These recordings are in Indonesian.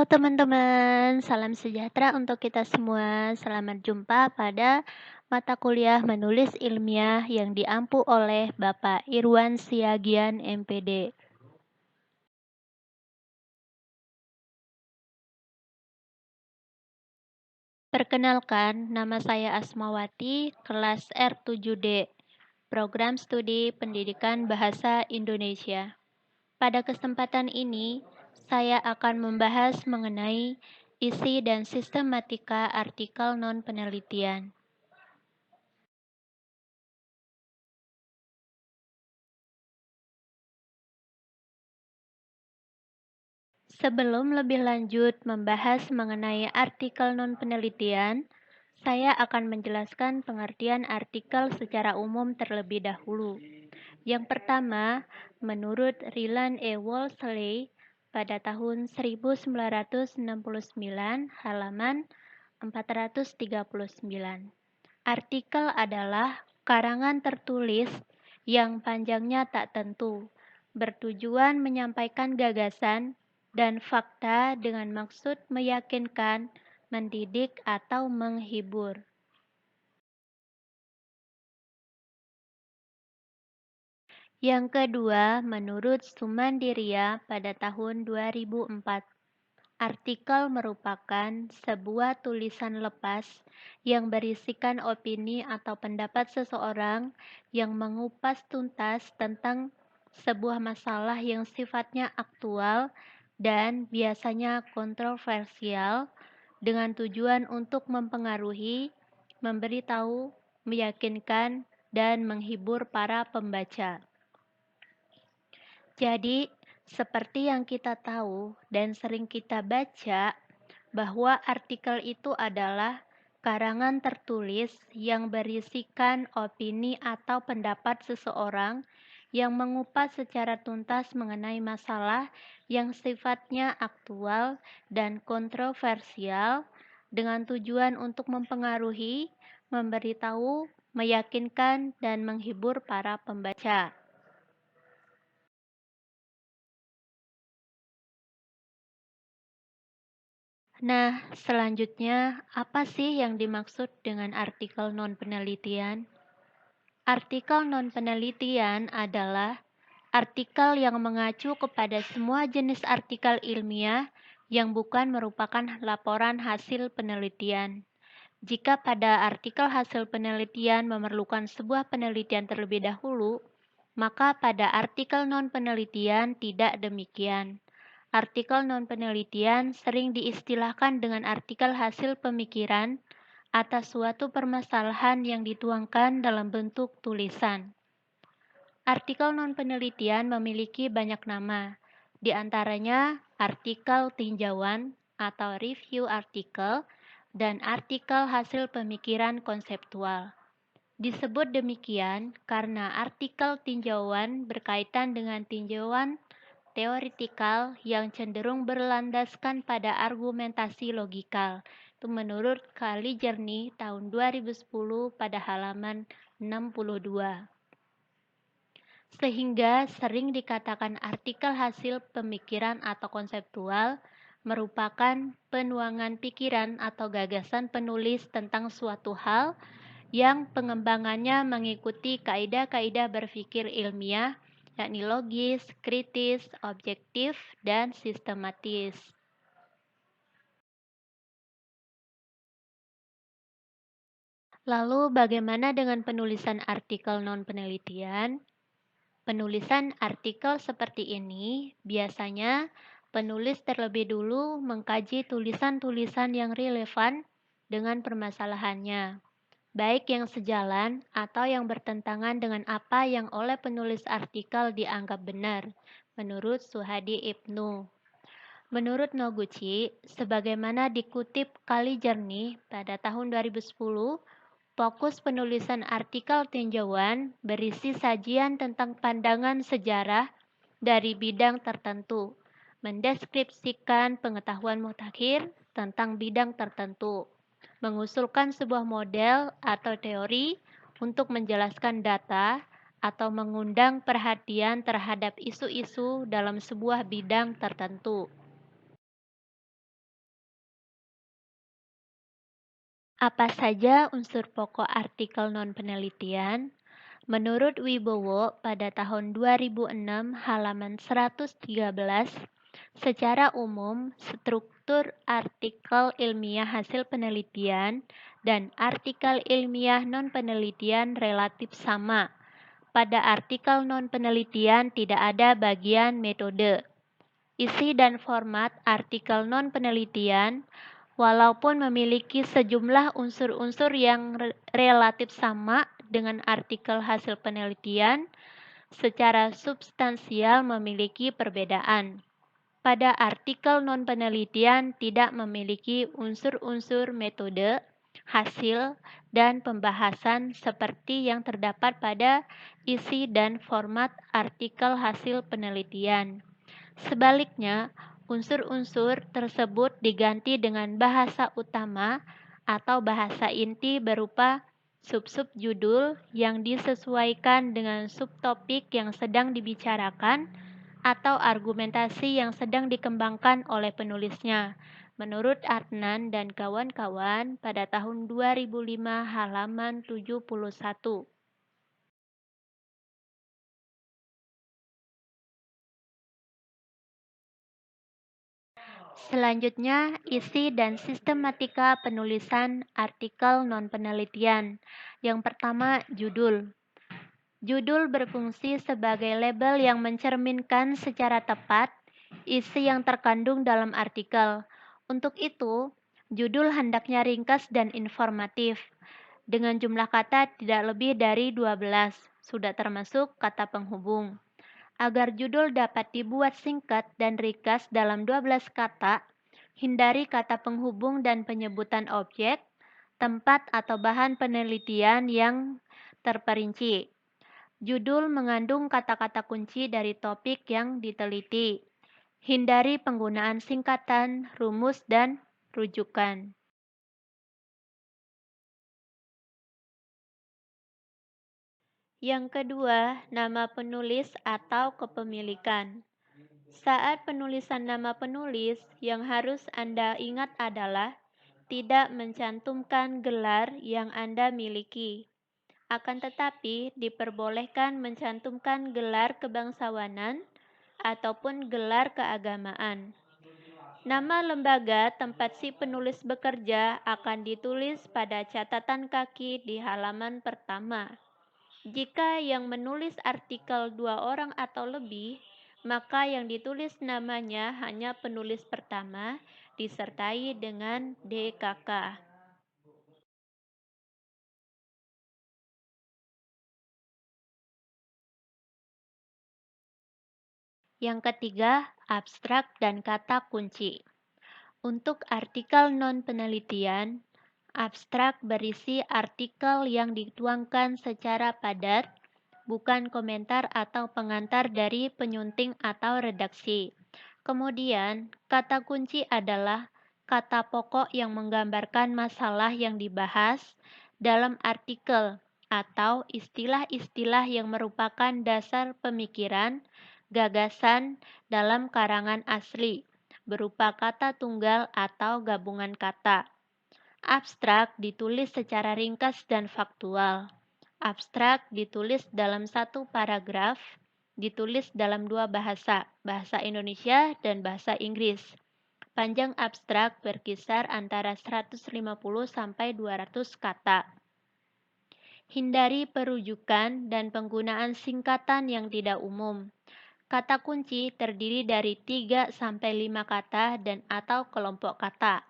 teman-teman, salam sejahtera untuk kita semua. Selamat jumpa pada mata kuliah menulis ilmiah yang diampu oleh Bapak Irwan Siagian MPD. Perkenalkan, nama saya Asmawati, kelas R7D, Program Studi Pendidikan Bahasa Indonesia. Pada kesempatan ini, saya akan membahas mengenai isi dan sistematika artikel non-penelitian. Sebelum lebih lanjut membahas mengenai artikel non-penelitian, saya akan menjelaskan pengertian artikel secara umum terlebih dahulu. Yang pertama, menurut Ryland E. Wolseley pada tahun 1969, halaman 439. Artikel adalah karangan tertulis yang panjangnya tak tentu, bertujuan menyampaikan gagasan dan fakta dengan maksud meyakinkan, mendidik, atau menghibur. Yang kedua, menurut Sumandiria pada tahun 2004, artikel merupakan sebuah tulisan lepas yang berisikan opini atau pendapat seseorang yang mengupas tuntas tentang sebuah masalah yang sifatnya aktual dan biasanya kontroversial dengan tujuan untuk mempengaruhi, memberitahu, meyakinkan, dan menghibur para pembaca. Jadi, seperti yang kita tahu dan sering kita baca, bahwa artikel itu adalah karangan tertulis yang berisikan opini atau pendapat seseorang yang mengupas secara tuntas mengenai masalah yang sifatnya aktual dan kontroversial dengan tujuan untuk mempengaruhi, memberitahu, meyakinkan, dan menghibur para pembaca. Nah, selanjutnya, apa sih yang dimaksud dengan artikel non-penelitian? Artikel non-penelitian adalah artikel yang mengacu kepada semua jenis artikel ilmiah yang bukan merupakan laporan hasil penelitian. Jika pada artikel hasil penelitian memerlukan sebuah penelitian terlebih dahulu, maka pada artikel non-penelitian tidak demikian. Artikel non-penelitian sering diistilahkan dengan artikel hasil pemikiran atas suatu permasalahan yang dituangkan dalam bentuk tulisan. Artikel non-penelitian memiliki banyak nama, di antaranya artikel tinjauan atau review artikel dan artikel hasil pemikiran konseptual. Disebut demikian karena artikel tinjauan berkaitan dengan tinjauan teoritikal yang cenderung berlandaskan pada argumentasi logikal. Itu menurut Kalijerny tahun 2010 pada halaman 62. Sehingga sering dikatakan artikel hasil pemikiran atau konseptual merupakan penuangan pikiran atau gagasan penulis tentang suatu hal yang pengembangannya mengikuti kaidah-kaidah berpikir ilmiah, yakni logis, kritis, objektif, dan sistematis. Lalu bagaimana dengan penulisan artikel non-penelitian? Penulisan artikel seperti ini biasanya penulis terlebih dulu mengkaji tulisan-tulisan yang relevan dengan permasalahannya, baik yang sejalan atau yang bertentangan dengan apa yang oleh penulis artikel dianggap benar, menurut Suhadi Ibnu. Menurut Noguchi, sebagaimana dikutip Kalijerny pada tahun 2010, fokus penulisan artikel tinjauan berisi sajian tentang pandangan sejarah dari bidang tertentu, mendeskripsikan pengetahuan mutakhir tentang bidang tertentu, mengusulkan sebuah model atau teori untuk menjelaskan data, atau mengundang perhatian terhadap isu-isu dalam sebuah bidang tertentu. Apa saja unsur pokok artikel non-penelitian? Menurut Wibowo pada tahun 2006 halaman 113, secara umum struktur artikel ilmiah hasil penelitian dan artikel ilmiah non-penelitian relatif sama. Pada artikel non-penelitian tidak ada bagian metode. Isi dan format artikel non-penelitian, walaupun memiliki sejumlah unsur-unsur yang relatif sama dengan artikel hasil penelitian, secara substansial memiliki perbedaan. Pada artikel non-penelitian tidak memiliki unsur-unsur metode, hasil, dan pembahasan seperti yang terdapat pada isi dan format artikel hasil penelitian. Sebaliknya, unsur-unsur tersebut diganti dengan bahasa utama atau bahasa inti berupa sub-sub judul yang disesuaikan dengan subtopik yang sedang dibicarakan atau argumentasi yang sedang dikembangkan oleh penulisnya. Menurut Adnan dan kawan-kawan pada tahun 2005 halaman 71. Selanjutnya, isi dan sistematika penulisan artikel non-penelitian. Yang pertama, judul. Judul berfungsi sebagai label yang mencerminkan secara tepat isi yang terkandung dalam artikel. Untuk itu, judul hendaknya ringkas dan informatif, dengan jumlah kata tidak lebih dari 12, sudah termasuk kata penghubung. Agar judul dapat dibuat singkat dan ringkas dalam 12 kata, hindari kata penghubung dan penyebutan objek, tempat atau bahan penelitian yang terperinci. Judul mengandung kata-kata kunci dari topik yang diteliti. Hindari penggunaan singkatan, rumus, dan rujukan. Yang kedua, nama penulis atau kepemilikan. Saat penulisan nama penulis, yang harus Anda ingat adalah tidak mencantumkan gelar yang Anda miliki. Akan tetapi, diperbolehkan mencantumkan gelar kebangsawanan ataupun gelar keagamaan. Nama lembaga tempat si penulis bekerja akan ditulis pada catatan kaki di halaman pertama. Jika yang menulis artikel 2 orang atau lebih, maka yang ditulis namanya hanya penulis pertama disertai dengan DKK. Yang ketiga, abstrak dan kata kunci. Untuk artikel non-penelitian, abstrak berisi artikel yang dituangkan secara padat, bukan komentar atau pengantar dari penyunting atau redaksi. Kemudian, kata kunci adalah kata pokok yang menggambarkan masalah yang dibahas dalam artikel atau istilah-istilah yang merupakan dasar pemikiran, gagasan dalam karangan asli berupa kata tunggal atau gabungan kata. Abstrak ditulis secara ringkas dan faktual. Abstrak ditulis dalam satu paragraf, ditulis dalam dua bahasa, bahasa Indonesia dan bahasa Inggris. Panjang abstrak berkisar antara 150 sampai 200 kata. Hindari perujukan dan penggunaan singkatan yang tidak umum. Kata kunci terdiri dari 3 sampai 5 kata dan atau kelompok kata.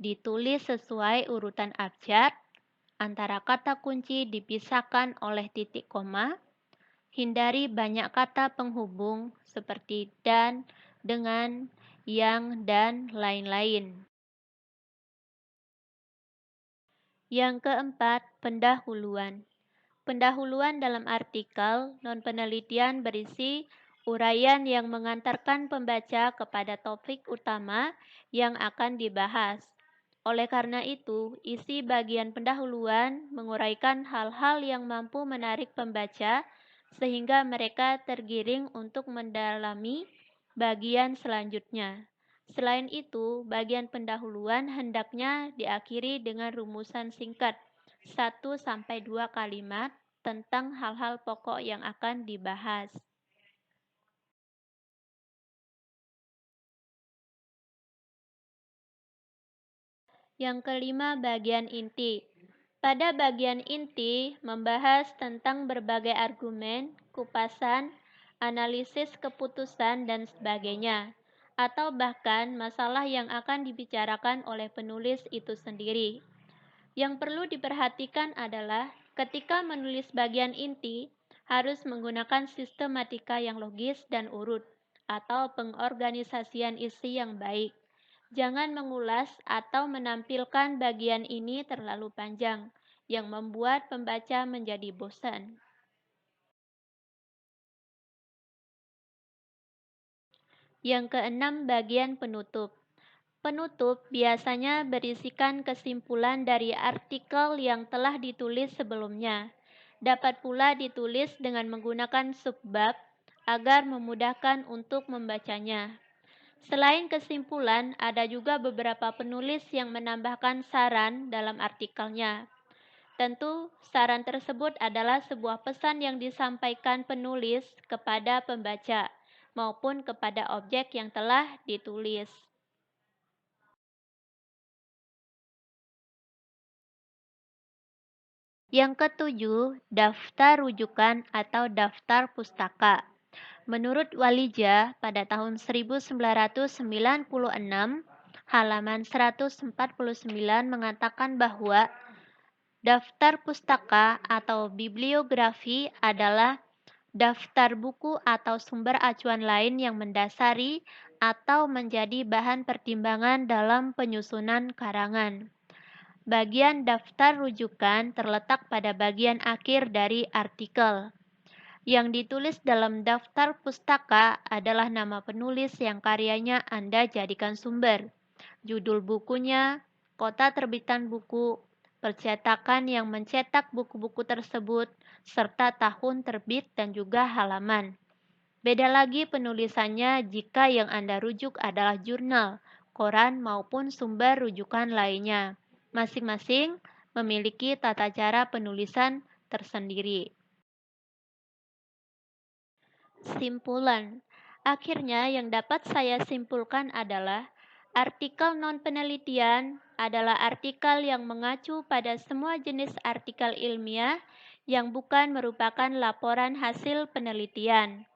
Ditulis sesuai urutan abjad, antara kata kunci dipisahkan oleh titik koma. Hindari banyak kata penghubung seperti dan, dengan, yang, dan lain-lain. Yang keempat, pendahuluan. Pendahuluan dalam artikel non-penelitian berisi uraian yang mengantarkan pembaca kepada topik utama yang akan dibahas. Oleh karena itu, isi bagian pendahuluan menguraikan hal-hal yang mampu menarik pembaca sehingga mereka tergiring untuk mendalami bagian selanjutnya. Selain itu, bagian pendahuluan hendaknya diakhiri dengan rumusan singkat 1 sampai 2 kalimat tentang hal-hal pokok yang akan dibahas. Yang kelima, bagian inti. Pada bagian inti, membahas tentang berbagai argumen, kupasan, analisis keputusan, dan sebagainya, atau bahkan masalah yang akan dibicarakan oleh penulis itu sendiri. Yang perlu diperhatikan adalah ketika menulis bagian inti, harus menggunakan sistematika yang logis dan urut, atau pengorganisasian isi yang baik. Jangan mengulas atau menampilkan bagian ini terlalu panjang, yang membuat pembaca menjadi bosan. Yang keenam, bagian penutup. Penutup biasanya berisikan kesimpulan dari artikel yang telah ditulis sebelumnya. Dapat pula ditulis dengan menggunakan subbab agar memudahkan untuk membacanya. Selain kesimpulan, ada juga beberapa penulis yang menambahkan saran dalam artikelnya. Tentu, saran tersebut adalah sebuah pesan yang disampaikan penulis kepada pembaca maupun kepada objek yang telah ditulis. Yang ketujuh, daftar rujukan atau daftar pustaka. Menurut Walija pada tahun 1996, halaman 149 mengatakan bahwa daftar pustaka atau bibliografi adalah daftar buku atau sumber acuan lain yang mendasari atau menjadi bahan pertimbangan dalam penyusunan karangan. Bagian daftar rujukan terletak pada bagian akhir dari artikel. Yang ditulis dalam daftar pustaka adalah nama penulis yang karyanya Anda jadikan sumber, judul bukunya, kota terbitan buku, percetakan yang mencetak buku-buku tersebut, serta tahun terbit dan juga halaman. Beda lagi penulisannya jika yang Anda rujuk adalah jurnal, koran maupun sumber rujukan lainnya. Masing-masing memiliki tata cara penulisan tersendiri. Simpulan. Akhirnya yang dapat saya simpulkan adalah artikel non-penelitian adalah artikel yang mengacu pada semua jenis artikel ilmiah yang bukan merupakan laporan hasil penelitian.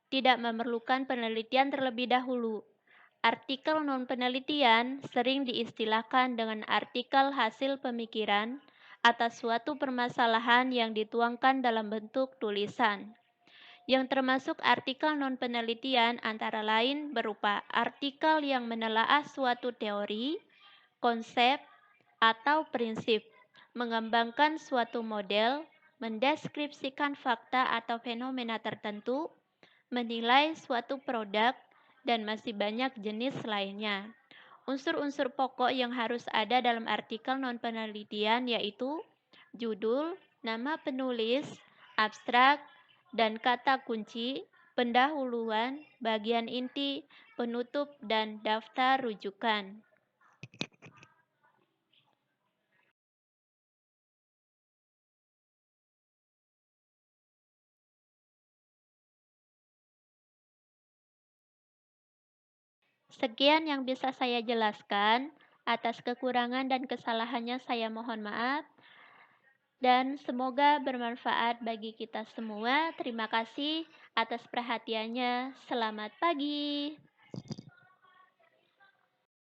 Tidak memerlukan penelitian terlebih dahulu. Artikel non-penelitian sering diistilahkan dengan artikel hasil pemikiran atas suatu permasalahan yang dituangkan dalam bentuk tulisan. Yang termasuk artikel non-penelitian antara lain berupa artikel yang menelaah suatu teori, konsep, atau prinsip, mengembangkan suatu model, mendeskripsikan fakta atau fenomena tertentu, menilai suatu produk, dan masih banyak jenis lainnya. Unsur-unsur pokok yang harus ada dalam artikel non-penelitian yaitu judul, nama penulis, abstrak, dan kata kunci, pendahuluan, bagian inti, penutup, dan daftar rujukan. Sekian yang bisa saya jelaskan. Atas kekurangan dan kesalahannya saya mohon maaf. Dan semoga bermanfaat bagi kita semua. Terima kasih atas perhatiannya. Selamat pagi.